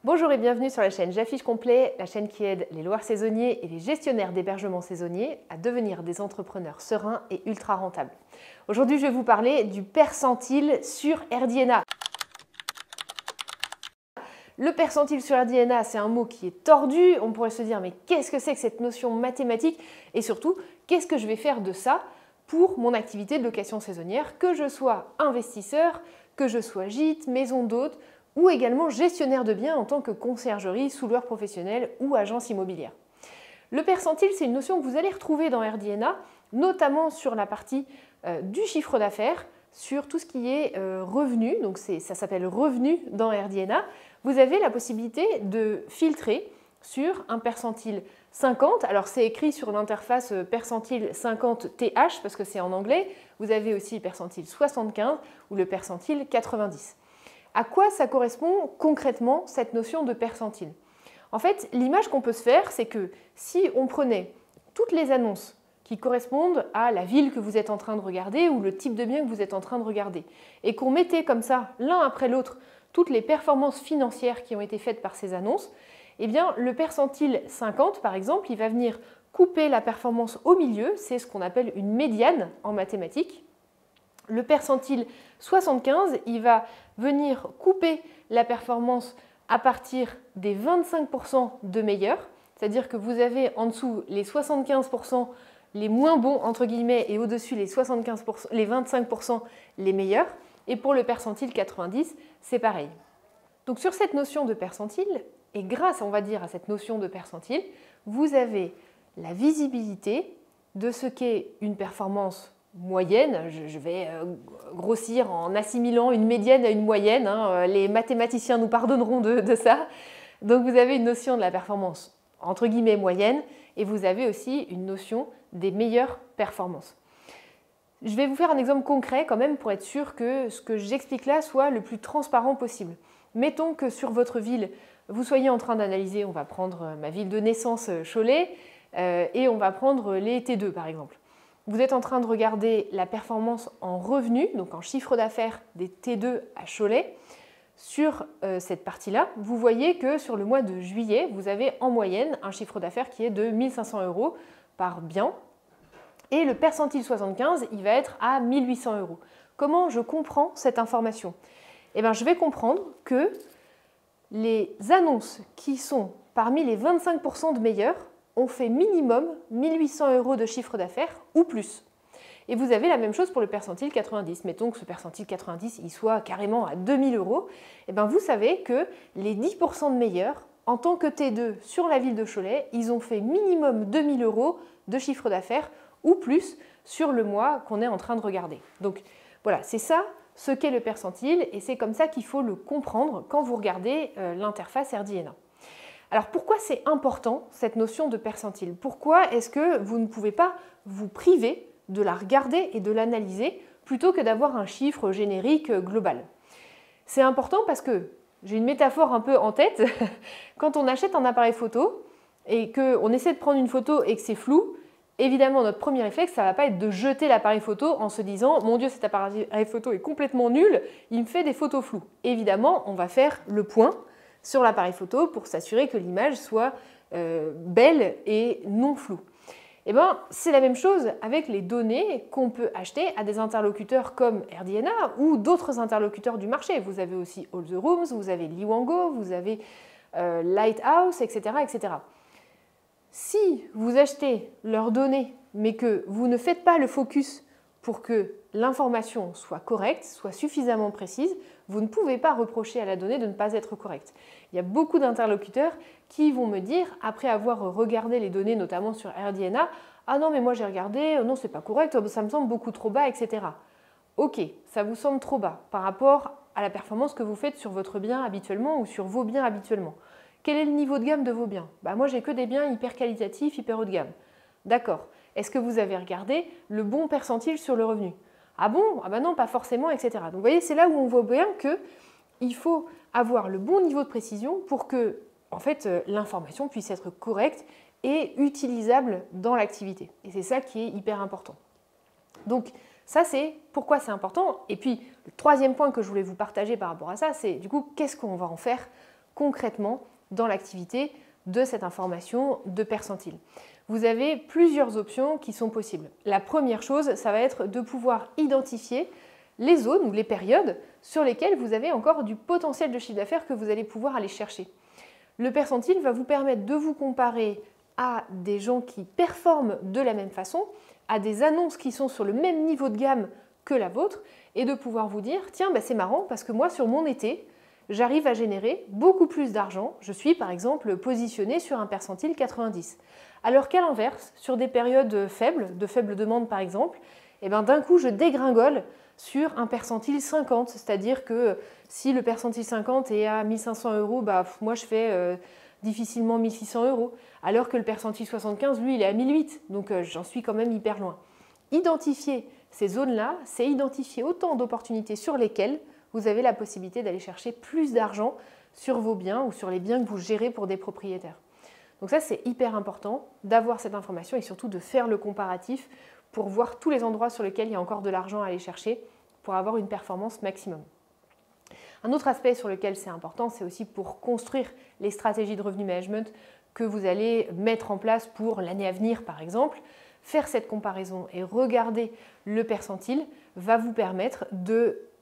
Bonjour et bienvenue sur la chaîne J'affiche complet, la chaîne qui aide les loueurs saisonniers et les gestionnaires d'hébergements saisonniers à devenir des entrepreneurs sereins et ultra rentables. Aujourd'hui, je vais vous parler du percentile sur RDNA. Le percentile sur RDNA, c'est un mot qui est tordu. On pourrait se dire, mais qu'est-ce que c'est que cette notion mathématique? Et surtout, qu'est-ce que je vais faire de ça pour mon activité de location saisonnière, que je sois investisseur, que je sois gîte, maison d'hôte, ou également gestionnaire de biens en tant que conciergerie, sous-loueur professionnel ou agence immobilière. Le percentile, c'est une notion que vous allez retrouver dans RDNA, notamment sur la partie du chiffre d'affaires, sur tout ce qui est revenu, donc ça s'appelle revenu dans RDNA. Vous avez la possibilité de filtrer sur un percentile 50, alors c'est écrit sur l'interface percentile 50 TH parce que c'est en anglais, vous avez aussi percentile 75 ou le percentile 90. À quoi ça correspond concrètement cette notion de percentile? En fait, l'image qu'on peut se faire, c'est que si on prenait toutes les annonces qui correspondent à la ville que vous êtes en train de regarder ou le type de bien que vous êtes en train de regarder, et qu'on mettait comme ça, l'un après l'autre, toutes les performances financières qui ont été faites par ces annonces, eh bien, le percentile 50, par exemple, il va venir couper la performance au milieu, c'est ce qu'on appelle une médiane en mathématiques. Le percentile 75, il va venir couper la performance à partir des 25% de meilleurs, c'est-à-dire que vous avez en dessous les 75% les moins bons, entre guillemets, et au-dessus les 25% les meilleurs. Et pour le percentile 90, c'est pareil. Donc sur cette notion de percentile, et grâce, on va dire, à cette notion de percentile, vous avez la visibilité de ce qu'est une performance moyenne. Je vais grossir en assimilant une médiane à une moyenne. Les mathématiciens nous pardonneront de ça. Donc vous avez une notion de la performance entre guillemets moyenne et vous avez aussi une notion des meilleures performances. Je vais vous faire un exemple concret quand même pour être sûr que ce que j'explique là soit le plus transparent possible. Mettons que sur votre ville, vous soyez en train d'analyser, on va prendre ma ville de naissance Cholet et on va prendre les T2 par exemple. Vous êtes en train de regarder la performance en revenus, donc en chiffre d'affaires des T2 à Cholet. Sur cette partie-là, vous voyez que sur le mois de juillet, vous avez en moyenne un chiffre d'affaires qui est de 1 500 € par bien. Et le percentile 75, il va être à 1 800 €. Comment je comprends cette information? Eh bien, je vais comprendre que les annonces qui sont parmi les 25% de meilleurs ont fait minimum 1 800 € de chiffre d'affaires ou plus. Et vous avez la même chose pour le percentile 90. Mettons que ce percentile 90 il soit carrément à 2 000 €. Et bien vous savez que les 10% de meilleurs, en tant que T2 sur la ville de Cholet, ils ont fait minimum 2 000 € de chiffre d'affaires ou plus sur le mois qu'on est en train de regarder. Donc voilà, c'est ça ce qu'est le percentile et c'est comme ça qu'il faut le comprendre quand vous regardez l'interface RDNA. Alors pourquoi c'est important cette notion de percentile? Pourquoi est-ce que vous ne pouvez pas vous priver de la regarder et de l'analyser plutôt que d'avoir un chiffre générique global? C'est important parce que, j'ai une métaphore un peu en tête, quand on achète un appareil photo et qu'on essaie de prendre une photo et que c'est flou, évidemment notre premier réflexe, ça ne va pas être de jeter l'appareil photo en se disant « mon Dieu, cet appareil photo est complètement nul, il me fait des photos floues ». Évidemment, on va faire le point sur l'appareil photo pour s'assurer que l'image soit belle et non floue. Eh bien, c'est la même chose avec les données qu'on peut acheter à des interlocuteurs comme RDNA ou d'autres interlocuteurs du marché. Vous avez aussi All the Rooms, vous avez Liwango, vous avez Lighthouse, etc., etc. Si vous achetez leurs données, mais que vous ne faites pas le focus pour que l'information soit correcte, soit suffisamment précise, vous ne pouvez pas reprocher à la donnée de ne pas être correcte. Il y a beaucoup d'interlocuteurs qui vont me dire, après avoir regardé les données, notamment sur RDNA, « Ah non, mais moi j'ai regardé, non, c'est pas correct, ça me semble beaucoup trop bas, etc. » Ok, ça vous semble trop bas par rapport à la performance que vous faites sur votre bien habituellement ou sur vos biens habituellement. Quel est le niveau de gamme de vos biens? Moi, j'ai que des biens hyper qualitatifs, hyper haut de gamme. D'accord. Est-ce que vous avez regardé le bon percentile sur le revenu? Ah bon? Ah ben non, pas forcément, etc. Donc vous voyez, c'est là où on voit bien qu'il faut avoir le bon niveau de précision pour que en fait, l'information puisse être correcte et utilisable dans l'activité. Et c'est ça qui est hyper important. Donc ça, c'est pourquoi c'est important. Et puis, le troisième point que je voulais vous partager par rapport à ça, c'est du coup, qu'est-ce qu'on va en faire concrètement dans l'activité de cette information de percentile. Vous avez plusieurs options qui sont possibles. La première chose, ça va être de pouvoir identifier les zones ou les périodes sur lesquelles vous avez encore du potentiel de chiffre d'affaires que vous allez pouvoir aller chercher. Le percentile va vous permettre de vous comparer à des gens qui performent de la même façon, à des annonces qui sont sur le même niveau de gamme que la vôtre, et de pouvoir vous dire, tiens, c'est marrant parce que moi, sur mon été, j'arrive à générer beaucoup plus d'argent. Je suis par exemple positionné sur un percentile 90. Alors qu'à l'inverse, sur des périodes faibles, de faible demande par exemple, d'un coup je dégringole sur un percentile 50. C'est-à-dire que si le percentile 50 est à 1500 €, moi je fais difficilement 1600 €. Alors que le percentile 75, lui, il est à 1008. Donc j'en suis quand même hyper loin. Identifier ces zones-là, c'est identifier autant d'opportunités sur lesquelles vous avez la possibilité d'aller chercher plus d'argent sur vos biens ou sur les biens que vous gérez pour des propriétaires. Donc ça, c'est hyper important d'avoir cette information et surtout de faire le comparatif pour voir tous les endroits sur lesquels il y a encore de l'argent à aller chercher pour avoir une performance maximum. Un autre aspect sur lequel c'est important, c'est aussi pour construire les stratégies de revenu management que vous allez mettre en place pour l'année à venir, par exemple. Faire cette comparaison et regarder le percentile va vous permettre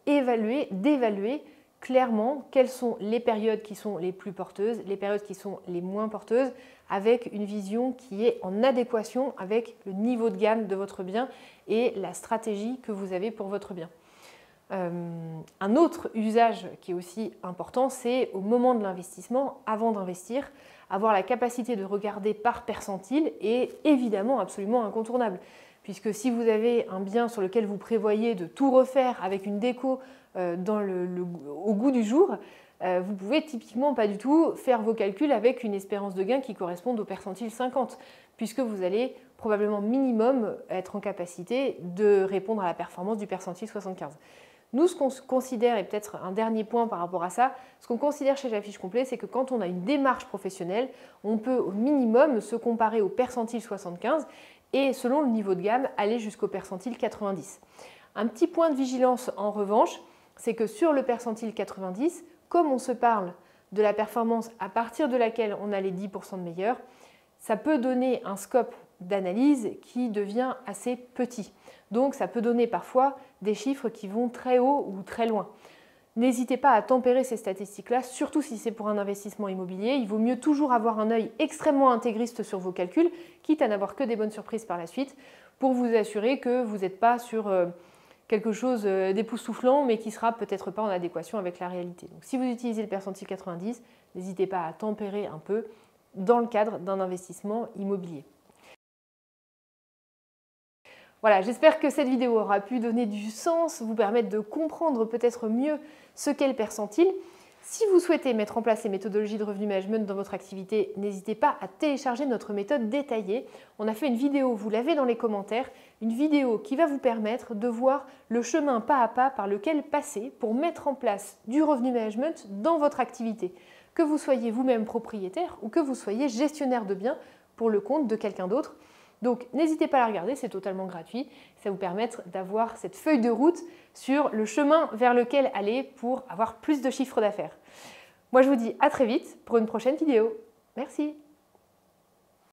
d'évaluer clairement quelles sont les périodes qui sont les plus porteuses, les périodes qui sont les moins porteuses, avec une vision qui est en adéquation avec le niveau de gamme de votre bien et la stratégie que vous avez pour votre bien. Un autre usage qui est aussi important, c'est au moment de l'investissement, avant d'investir, avoir la capacité de regarder par percentile est évidemment absolument incontournable. Puisque si vous avez un bien sur lequel vous prévoyez de tout refaire avec une déco au goût du jour, vous pouvez typiquement pas du tout faire vos calculs avec une espérance de gain qui corresponde au percentile 50, puisque vous allez probablement minimum être en capacité de répondre à la performance du percentile 75. Nous, ce qu'on considère, et peut-être un dernier point par rapport à ça, ce qu'on considère chez J'affiche complet, c'est que quand on a une démarche professionnelle, on peut au minimum se comparer au percentile 75 et selon le niveau de gamme, aller jusqu'au percentile 90. Un petit point de vigilance en revanche, c'est que sur le percentile 90, comme on se parle de la performance à partir de laquelle on a les 10% de meilleurs, ça peut donner un scope d'analyse qui devient assez petit. Donc ça peut donner parfois des chiffres qui vont très haut ou très loin. N'hésitez pas à tempérer ces statistiques-là, surtout si c'est pour un investissement immobilier. Il vaut mieux toujours avoir un œil extrêmement intégriste sur vos calculs, quitte à n'avoir que des bonnes surprises par la suite, pour vous assurer que vous n'êtes pas sur quelque chose d'époustouflant, mais qui ne sera peut-être pas en adéquation avec la réalité. Donc, si vous utilisez le percentile 90, n'hésitez pas à tempérer un peu dans le cadre d'un investissement immobilier. Voilà, j'espère que cette vidéo aura pu donner du sens, vous permettre de comprendre peut-être mieux ce qu'est le percentile. Si vous souhaitez mettre en place les méthodologies de revenu management dans votre activité, n'hésitez pas à télécharger notre méthode détaillée. On a fait une vidéo, vous l'avez dans les commentaires, une vidéo qui va vous permettre de voir le chemin pas à pas par lequel passer pour mettre en place du revenu management dans votre activité. Que vous soyez vous-même propriétaire ou que vous soyez gestionnaire de biens pour le compte de quelqu'un d'autre. Donc n'hésitez pas à la regarder, c'est totalement gratuit. Ça va vous permettre d'avoir cette feuille de route sur le chemin vers lequel aller pour avoir plus de chiffre d'affaires. Moi je vous dis à très vite pour une prochaine vidéo. Merci.